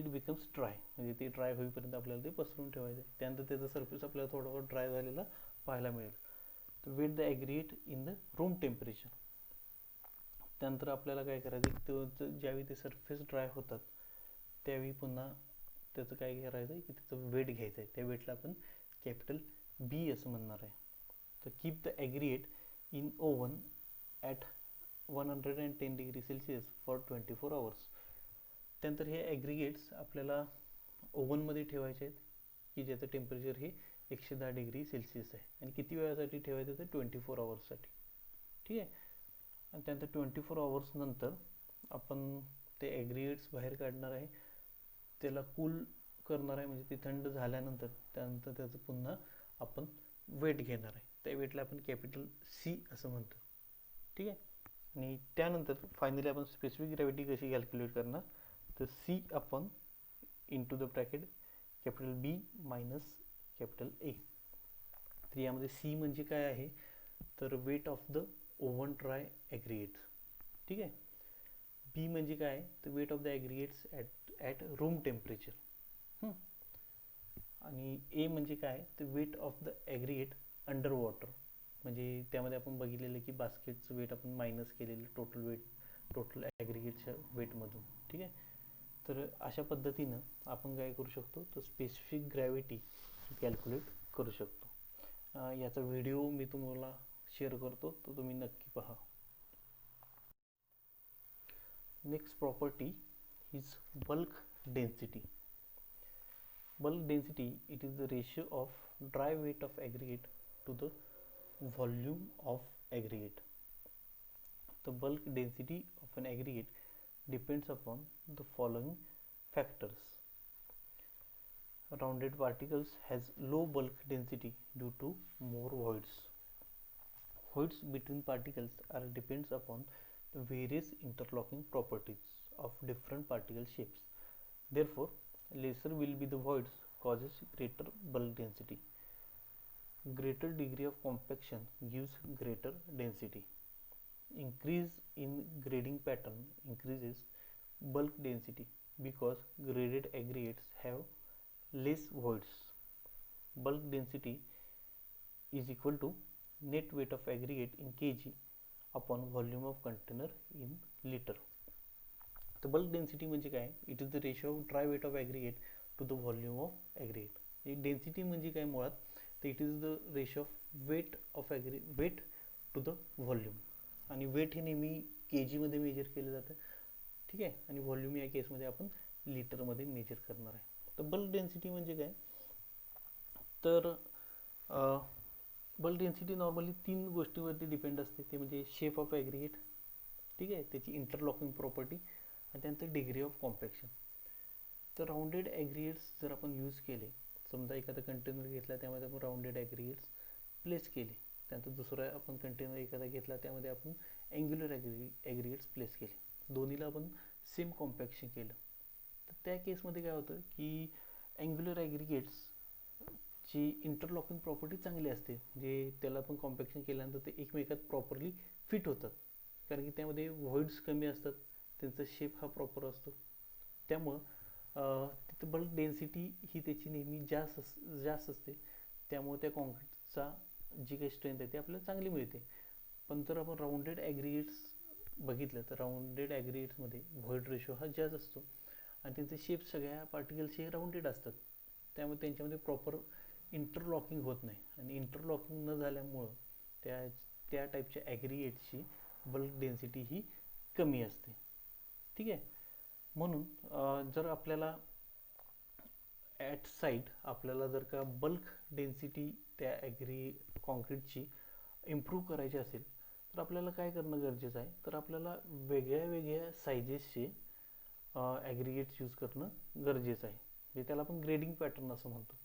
बिकम्स ड्राय. म्हणजे ते ड्राय होईपर्यंत आपल्याला ते पसरून ठेवायचं आहे. त्यानंतर त्याचा सरफेस आपल्याला थोडाफार ड्राय झालेला पाहायला मिळेल. तर weight the aggregate in the room temperature. त्यानंतर आपल्याला काय करायचं की ज्यावेळी ते सरफेस ड्राय होतात त्यावेळी पुन्हा त्याचं काय करायचं आहे की त्याचं वेट घ्यायचं आहे. त्या वेटला आपण कॅपिटल B असं म्हणणार आहे. तर keep the aggregate in oven at 110 degree Celsius for 24 hours. त्यानंतर हे ॲग्रिगेट्स आपल्याला ओव्हनमध्ये ठेवायचे आहेत की ज्याचं टेम्परेचर हे 110 डिग्री सेल्सिअस आहे. आणि किती वेळासाठी ठेवायचं तर 24 hours. ठीक आहे. आणि त्यानंतर 24 hours नंतर आपण ते ॲग्रिगेट्स बाहेर काढणार आहे. त्याला कूल करणार आहे म्हणजे ते थंड झाल्यानंतर त्यानंतर त्याचं पुन्हा आपण वेट घेणार आहे. त्या वेटला आपण कॅपिटल C असं म्हणतो. ठीक आहे. आणि त्यानंतर फायनली आपण स्पेसिफिक ग्रॅव्हिटी कशी कॅल्क्युलेट करणार तर C आपण into the bracket capital B minus capital A. तर यामध्ये C म्हणजे काय आहे तर weight of the oven dry aggregates. ठीक आहे. B म्हणजे काय तर weight of the aggregates at room temperature. आणि A म्हणजे काय तर weight of the aggregate under water. म्हणजे त्यामध्ये आपण बघितलेलं की बास्केटचं वेट आपण मायनस केलेलं टोटल ॲग्रिगेटच्या वेटमधून. ठीक आहे. तर अशा पद्धतीनं आपण काय करू शकतो तर स्पेसिफिक ग्रॅव्हिटी कॅल्क्युलेट करू शकतो. याचा व्हिडिओ मी तुम्हाला शेअर करतो तो तुम्ही नक्की पहा. Next property is bulk density. Bulk density, it is the ratio of dry weight of aggregate to the volume of aggregate. The bulk density of an aggregate depends upon the following factors. Rounded particles has low bulk density due to more voids. Voids between particles are depends upon the various interlocking properties of different particle shapes. Therefore, lesser will be the voids causes greater bulk density. Greater degree of compaction gives greater density. Increase in grading pattern increases bulk density because graded aggregates have less voids. Bulk density is equal to net weight of aggregate in kg upon volume of container in liter. तर bulk density म्हणजे काय it is the ratio of dry weight of aggregate to the volume of aggregate. Density म्हणजे काय मुळात तर it is the ratio of weight to the volume. आणि weight हे नेहमी kg मध्ये मेजर केलं जातं. ठीक आहे. आणि व्हॉल्यूम या केसमध्ये आपण लिटरमध्ये मेजर करणार आहे. तर बल्क डेन्सिटी म्हणजे काय तर बल्क डेन्सिटी नॉर्मली 3 गोष्टीवरती डिपेंड असते. ते म्हणजे शेप ऑफ ॲग्रिगेट. ठीक आहे. त्याची इंटरलॉकिंग प्रॉपर्टी आणि त्यानंतर डिग्री ऑफ कॉम्पॅक्शन. तर राऊंडेड ॲग्रिगेट्स जर आपण यूज केले समजा एखादा कंटेनर घेतला त्यामध्ये आपण राऊंडेड ॲग्रिगेट्स प्लेस केले. त्यानंतर दुसरा आपण कंटेनर एखादा घेतला त्यामध्ये आपण अँग्युलर ॲग्रिगेट्स प्लेस केले. दोन्हीला आपण सेम कॉम्पॅक्शन केलं तर त्या केसमध्ये काय होतं की अँग्युलर ॲग्रिगेट्स ची इंटरलॉकिंग प्रॉपर्टी चांगली असते. म्हणजे त्याला आपण कॉम्पॅक्शन केल्यानंतर ते एकमेकात प्रॉपरली फिट होतात कारण की त्यामध्ये व्हॉइड्स कमी असतात. त्यांचा शेप हा प्रॉपर असतो. त्यामुळं तिथं बल्क डेन्सिटी ही त्याची नेहमी जास्त असते. त्यामुळे त्या कॉन्क्रीटचा जी काही स्ट्रेंथ आहे ती आपल्याला चांगली मिळते. पण जर आपण राऊंडेड ॲग्रिगेट्स बघितलं तर राऊंडेड ॲग्रिगेट्समध्ये व्हॉइड रेशो हा जास्त असतो आणि त्यांचे शेप सगळ्या पार्टिकल्सचे राऊंडेड असतात. त्यामुळे त्यांच्यामध्ये प्रॉपर इंटरलॉकिंग होत नाही आणि इंटरलॉकिंग न झाल्यामुळं त्या टाईपच्या ॲग्रिगेट्सची बल्क डेन्सिटी ही कमी असते. ठीक आहे. म्हणून जर आपल्याला ॲट साईट आपल्याला जर का बल्क डेन्सिटी त्या कॉन्क्रीटची इम्प्रूव्ह करायची असेल तर आपल्याला काय करणं गरजेचं आहे, तर आपल्याला वेगळ्या वेगळ्या सायझेसचे ॲग्रिगेट्स यूज करणं गरजेचं आहे. म्हणजे त्याला आपण ग्रेडिंग पॅटर्न असं म्हणतो.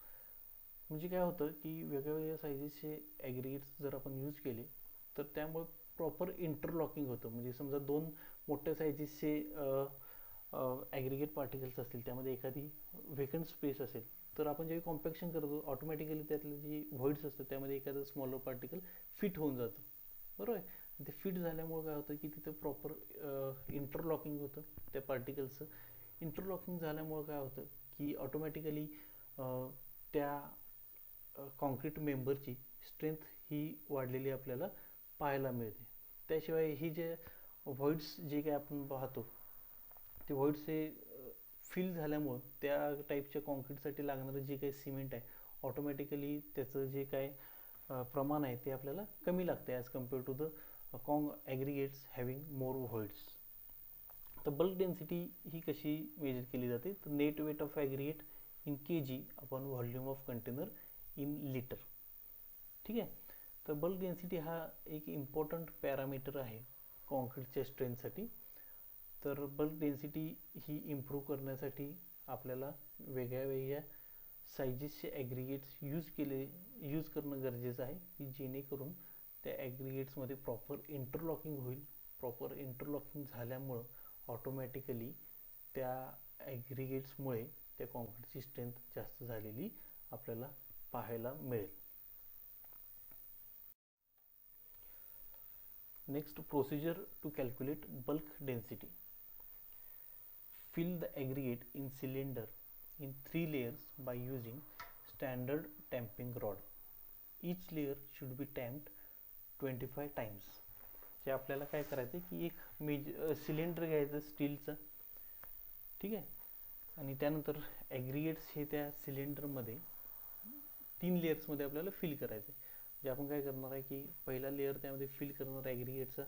म्हणजे काय होतं की वेगळ्या वेगळ्या सायझेसचे ॲग्रिगेट्स जर आपण यूज केले तर त्यामुळे प्रॉपर इंटरलॉकिंग होतं. म्हणजे समजा दोन मोठ्या सायझेसचे ॲग्रिगेट पार्टिकल्स असतील, त्यामध्ये एखादी व्हेकंट स्पेस असेल, तर आपण जेव्हा कॉम्पॅक्शन करतो ऑटोमॅटिकली त्यातले जी व्हॉइड्स असतात त्यामध्ये एखादं स्मॉलर पार्टिकल फिट होऊन जातं. बरोबर आहे. ते फिट झाल्यामुळे काय होतं की तिथं प्रॉपर इंटरलॉकिंग होतं त्या पार्टिकल्सचं. इंटरलॉकिंग झाल्यामुळे काय होतं की ऑटोमॅटिकली त्या कॉन्क्रीट मेंबरची स्ट्रेंथ ही वाढलेली आपल्याला पाहायला मिळते. त्याशिवाय ही जे व्हॉइड्स जे काही आपण पाहतो ते व्हॉइड्स हे फिल झाल्यामुळं त्या टाईपच्या कॉन्क्रीटसाठी लागणारं जे काही सिमेंट आहे ऑटोमॅटिकली त्याचं जे काय प्रमाण आहे ते आपल्याला कमी लागते as compare to the aggregates having more voids. तर बल्क डेन्सिटी ही कशी मेजर केली जाते, तर net weight of aggregate in kg upon volume of container in litre. ठीक आहे. तर बल्क डेन्सिटी हा एक इम्पॉर्टंट पॅरामीटर आहे कॉन्क्रीटच्या स्ट्रेंथसाठी. तर बल्क डेन्सिटी ही इम्प्रूव्ह करण्यासाठी आपल्याला वेगळ्या वेगळ्या सायझेसचे ॲग्रिगेट्स यूज करणं गरजेचं आहे की जेणेकरून त्या ॲग्रिगेट्समध्ये प्रॉपर इंटरलॉकिंग होईल. प्रॉपर इंटरलॉकिंग झाल्यामुळं ऑटोमॅटिकली त्या ॲग्रिगेट्समुळे त्या कॉन्क्रीटची स्ट्रेंथ जास्त झालेली आपल्याला पाहायला मिळेल. Next, procedure to calculate bulk density. Fill the aggregate in cylinder in 3 layers by using standard tamping rod. Each layer should be tamped 25 times. जे आपल्याला काय करायचं की एक सिलेंडर घ्यायचं स्टीलचं. ठीक आहे. आणि त्यानंतर ॲग्रिगेट्स हे त्या सिलेंडरमध्ये 3 लेयर्समध्ये आपल्याला फिल करायचं. जे आपण काय करणार आहे की पहिला लेअर त्यामध्ये फिल करणार ॲग्रिगेटचा,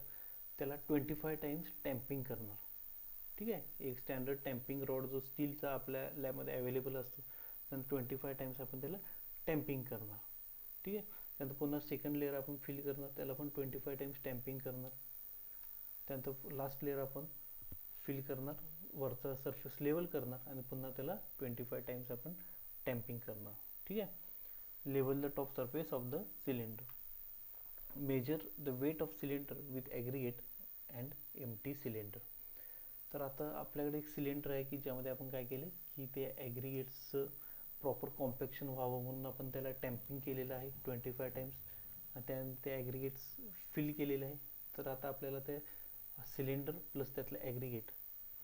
त्याला 25 टाइम्स टॅम्पिंग करणार. ठीक आहे. एक स्टँडर्ड टॅम्पिंग रॉड जो स्टीलचा आपल्या लॅबमध्ये अवेलेबल असतो, त्यानंतर 25 टाइम्स आपण त्याला टॅम्पिंग करणार. ठीक आहे. त्यानंतर पुन्हा सेकंड लेअर आपण फिल करणार, त्याला पण 25 टाइम्स टॅम्पिंग करणार. त्यानंतर लास्ट लेअर आपण फिल करणार, वरचा सरफेस लेवल करणार आणि पुन्हा त्याला 25 टाइम्स आपण टॅम्पिंग करणार. ठीक आहे. Level the top surface of the cylinder. Measure the weight of cylinder with aggregate and empty cylinder. तर आता आपल्याकडे एक सिलेंडर आहे की ज्यामध्ये आपण काय केले की ते ॲग्रिगेट्सचं प्रॉपर कॉम्पॅक्शन व्हावं म्हणून आपण त्याला टॅम्पिंग केलेलं आहे 25 टाइम्स आणि त्यानंतर ते ॲग्रिगेट्स फिल केलेलं आहे. तर आता आपल्याला ते सिलेंडर प्लस त्यातलं ॲग्रिगेट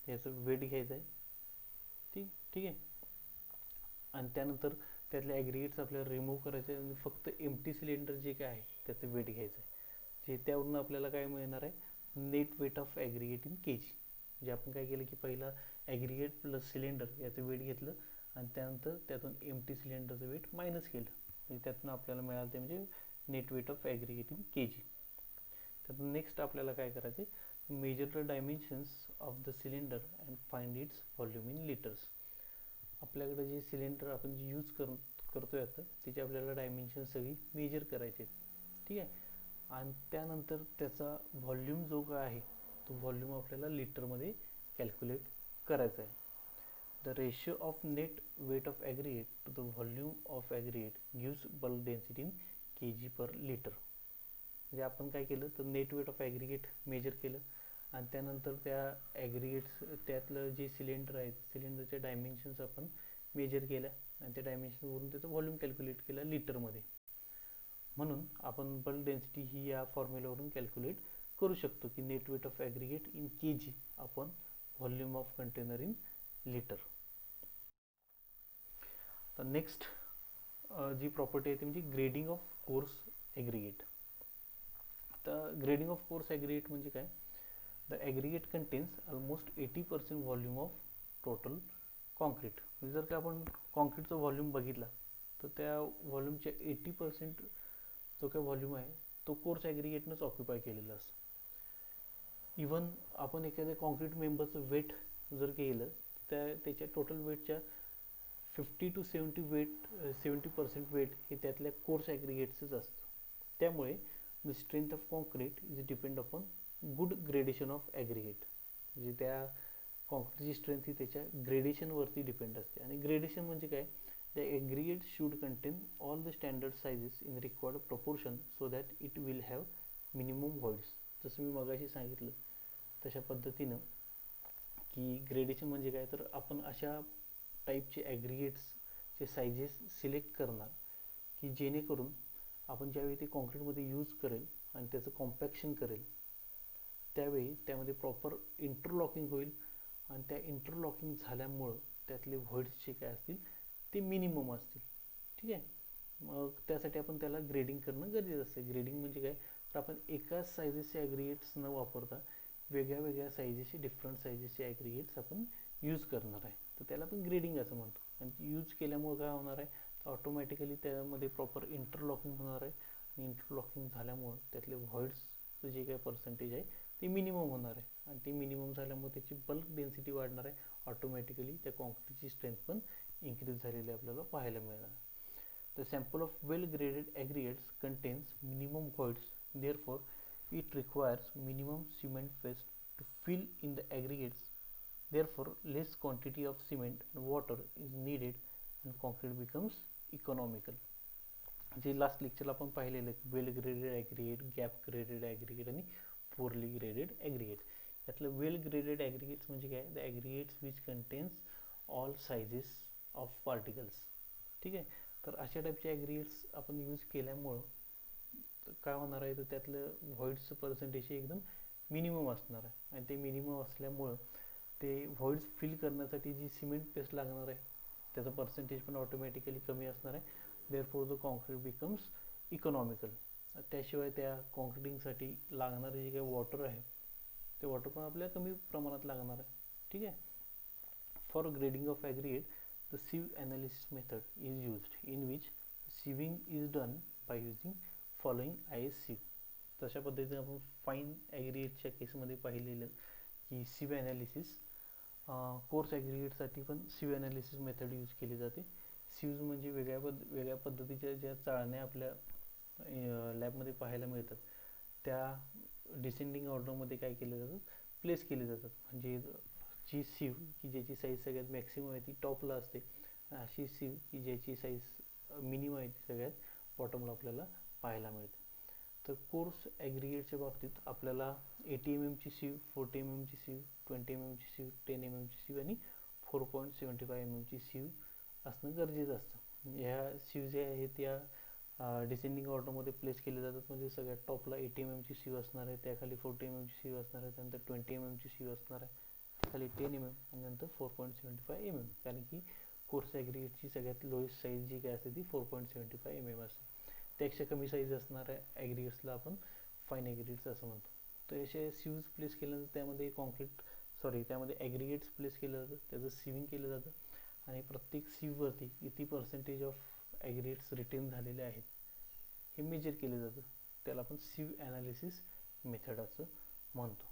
याचं वेट घ्यायचं आहे. ठीक आहे. आणि त्यानंतर त्यातले ॲग्रिगेट्स आपल्याला रिमूव्ह करायचे आणि फक्त एम्प्टी सिलेंडर जे काय आहे त्याचं वेट घ्यायचं आहे. जे त्यावरून आपल्याला काय मिळणार आहे, net weight of aggregate in kg. जे आपण काय केलं की पहिला ॲग्रिगेट प्लस सिलेंडर याचं वेट घेतलं आणि त्यानंतर त्यातून एम्प्टी सिलेंडरचं वेट मायनस केलं, म्हणजे त्यातून आपल्याला मिळालं ते म्हणजे net weight of aggregate in kg. त्यातून नेक्स्ट आपल्याला काय करायचं आहे, measure the dimensions of the cylinder and find its volume in litres. आपल्याकडे जे सिलेंडर आपण जे यूज करतोय आता त्याची आपल्याला डायमेन्शन सगळी मेजर करायचे. ठीक आहे. आणि त्यानंतर त्याचा व्हॉल्यूम जो काय आहे तो व्हॉल्यूम आपल्याला लिटरमध्ये कॅल्क्युलेट करायचा आहे. The ratio of net weight of aggregate to the volume of aggregate gives bulk density in kg per litre. म्हणजे आपण काय केलं तर net weight of aggregate measure केलं आणि त्यानंतर त्या ॲग्रिगेट्स त्यातलं जे सिलेंडर आहे सिलेंडरच्या डायमेन्शन्स आपण मेजर केल्या आणि त्या डायमेन्शनवरून त्याचं व्हॉल्यूम कॅल्क्युलेट केलं लिटरमध्ये. म्हणून आपण बल्क डेन्सिटी ही या फॉर्म्युलावरून कॅल्क्युलेट करू शकतो की net weight of aggregate in kg upon volume of container in litre. तर नेक्स्ट जी प्रॉपर्टी आहे ती म्हणजे ग्रेडिंग ऑफ कोर्स ॲग्रिगेट. तर ग्रेडिंग ऑफ कोर्स ॲग्रिगेट म्हणजे काय, the aggregate contains almost 80% volume of total concrete. म्हणजे जर का आपण कॉन्क्रीटचा व्हॉल्यूम बघितला तर त्या व्हॉल्यूमच्या 80% जो काय व्हॉल्यूम आहे तो कोर्स ॲग्रिगेटनंच ऑक्युपाय केलेला असतो. इवन आपण एखाद्या कॉन्क्रीट मेंबरचं वेट जर केलं त्याच्या टोटल वेटच्या 50 to 70% वेट हे त्यातल्या कोर्स ॲग्रिगेट्सच असतं. त्यामुळे the strength of concrete is depend upon good gradation of aggregate. म्हणजे त्या कॉन्क्रीटची स्ट्रेंथ ही त्याच्या ग्रेडेशनवरती डिपेंड असते. आणि ग्रेडेशन म्हणजे काय, the aggregate should contain all the standard sizes in required proportion so that it will have minimum voids. जसं मी मगाशी सांगितलं तशा पद्धतीनं की ग्रेडेशन म्हणजे काय, तर आपण अशा टाईपचे ॲग्रिगेट्सचे सायझेस सिलेक्ट करणार की जेणेकरून आपण ज्यावेळी ते कॉन्क्रीटमध्ये यूज करेल आणि त्याचं कॉम्पॅक्शन करेल त्यावेळी त्यामध्ये प्रॉपर इंटरलॉकिंग होईल आणि त्या इंटरलॉकिंग झाल्यामुळं त्यातले व्हॉइड्स जे काय असतील ते मिनिमम असतील. ठीक आहे. मग त्यासाठी आपण त्याला ग्रेडिंग करणं गरजेचं असतं. ग्रेडिंग म्हणजे काय, तर आपण एकाच सायझेसचे ॲग्रिगेट्स न वापरता वेगळ्या वेगळ्या सायझेसचे डिफरंट सायझेसचे ॲग्रिगेट्स आपण यूज करणार आहे. तर त्याला आपण ग्रेडिंग असं म्हणतो. आणि यूज केल्यामुळे काय होणार आहे, तर ऑटोमॅटिकली त्यामध्ये प्रॉपर इंटरलॉकिंग होणार आहे आणि इंटरलॉकिंग झाल्यामुळं त्यातले व्हॉइड्सचं जे काही पर्सेंटेज आहे ते मिनिमम होणार आहे. आणि ते मिनिमम झाल्यामुळे त्याची बल्क डेन्सिटी वाढणार आहे. ऑटोमॅटिकली त्या कॉन्क्रीटची स्ट्रेंथ पण इन्क्रीज झालेली आपल्याला पाहायला मिळणार. The sample of well-graded aggregates contains minimum voids, therefore it requires minimum cement paste to fill in the aggregates. Therefore, less quantity of cement and water is needed and concrete becomes economical. जे last लेक्चरला आपण पाहिलेलं आहे, well graded aggregate, gap graded aggregate आणि poorly graded aggregate. यातलं well graded aggregates म्हणजे काय, the aggregates which contains all sizes of particles. ठीक आहे. तर अशा टाईपचे ॲग्रिगेट्स आपण यूज केल्यामुळं काय होणार आहे, तर त्यातलं व्हॉइड्सचं पर्सेंटेज हे एकदम मिनिमम असणार आहे. आणि ते मिनिमम असल्यामुळं ते व्हॉइड्स फिल करण्यासाठी जी सिमेंट पेस्ट लागणार आहे त्याचं पर्सेंटेज पण ऑटोमॅटिकली कमी असणार आहे. Therefore the concrete becomes economical. त्याशिवाय त्या कॉन्क्रिटिंगसाठी लागणारे जे काही वॉटर आहे ते वॉटर पण आपल्याला कमी प्रमाणात लागणार आहे. ठीक आहे. For grading of aggregate the sieve analysis method is used in which sieving is done by using following IS sieve. तशा पद्धतीने आपण फाईन ॲग्रिगेटच्या केसमध्ये पाहिलेलं की सिव्ह ॲनालिसिस, कोर्स ॲग्रिगेटसाठी पण सिव्ह ॲनालिसिस मेथड यूज केली जाते. सिव्ज म्हणजे वेगळ्या पद्धतीच्या ज्या चाळण्या आपल्या लॅबमध्ये पाहायला मिळतात त्या डिसेंडिंग ऑर्डरमध्ये काय केलं जातं, प्लेस केले जातात. म्हणजे जी सिव्ह की ज्याची साईज सगळ्यात मॅक्सिमम आहे ती टॉपला असते, अशी सिव्ह की ज्याची साईज मिनिमम आहे ती सगळ्यात बॉटमला आपल्याला पाहायला मिळते. तर कोर्स ॲग्रिगेटच्या बाबतीत आपल्याला 80 mm ची सिव्ह, 40 mm ची सिव्ह, 20 mm ची सिव्ह, 10 mm ची सिव्ह आणि 4.75 mm ची सिव्ह असणं गरजेचं असतं. ह्या सिव्ह ज्या आहेत त्या डिसेंडिंग ऑर्डरमध्ये प्लेस केले जातात. म्हणजे सगळ्यात टॉपला 80 mm ची सिव्ह असणार आहे, त्याखाली 40 mm ची सिव्ह असणार आहे, त्यानंतर 20 mm ची सिव्ह असणार आहे, खाली 10 mm आणि नंतर 4.75 mm. कारण की कोर्स ॲग्रिगेटची सगळ्यात लोएस्ट साईज जी काय असते ती 4.75 mm असते. त्यापेक्षा कमी साईज असणाऱ्या ॲग्रिगेट्सला आपण फाईन ॲग्रिगेट्स असं म्हणतो. तर असे सिव्ज प्लेस केल्यानंतर त्यामध्ये ॲग्रिगेट्स प्लेस केलं जातं, त्याचं सिविंग केलं जातं आणि प्रत्येक सिव्हवरती किती पर्सेंटेज ऑफ ॲग्रिगेट्स रिटेन झालेले आहेत हे मेजर केलं जातं. त्याला आपण सिव्ह ॲनालिसिस मेथड असं म्हणतो.